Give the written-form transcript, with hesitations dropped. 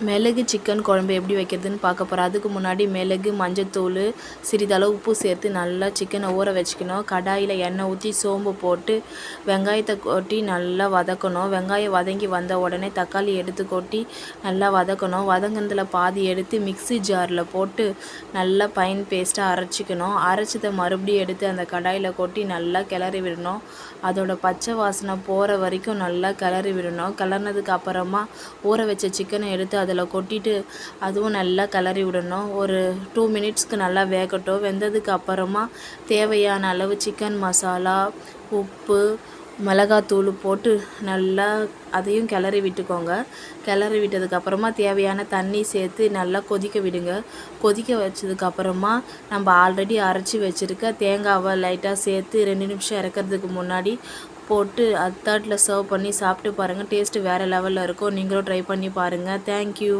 மிளகு சிக்கன் குழம்பு எப்படி வைக்கிறதுன்னு பார்க்க போகிறோம். அதுக்கு முன்னாடி மிளகு, மஞ்சத்தூள், சிறிதளவு உப்பு சேர்த்து நல்லா சிக்கனை ஊற வச்சுக்கணும். கடாயில் எண்ணெய் ஊற்றி சோம்பு போட்டு வெங்காயத்தை கொட்டி நல்லா வதக்கணும். வெங்காயம் வதங்கி வந்த உடனே தக்காளி எடுத்து கொட்டி நல்லா வதக்கணும். வதங்கினதில் பாதி எடுத்து மிக்ஸி ஜாரில் போட்டு நல்லா ஃபைன் பேஸ்ட்டாக அரைச்சிக்கணும். அரைச்சதை மறுபடியும் எடுத்து அந்த கடாயில் கொட்டி நல்லா கிளறி விடணும். அதோட பச்சை வாசனை போகிற வரைக்கும் நல்லா கிளறி விடணும். கிளறினதுக்கு அப்புறமா ஊற வச்ச சிக்கனை எடுத்து அதில் கொட்டிட்டு அதுவும் நல்லா கிளறி விடணும். ஒரு 2 மினிட்ஸ்க்கு நல்லா வேகட்டும். வெந்ததுக்கு அப்புறமா தேவையான அளவு சிக்கன் மசாலா, உப்பு, மிளகாத்தூள் போட்டு நல்லா அதையும் கிளறி விட்டுக்கோங்க. கிளறி விட்டதுக்கப்புறமா தேவையான தண்ணி சேர்த்து நல்லா கொதிக்க விடுங்க. கொதிக்க வச்சதுக்கப்புறமா நம்ம ஆல்ரெடி அரைச்சி வச்சுருக்க தேங்காவை லைட்டாக சேர்த்து 2 நிமிஷம் இறக்கிறதுக்கு முன்னாடி போட்டு அத்தாட்டில் சர்வ் பண்ணி சாப்பிட்டு பாருங்கள். டேஸ்ட்டு வேறு லெவலில் இருக்கும். நீங்களும் ட்ரை பண்ணி பாருங்கள். தேங்க்யூ.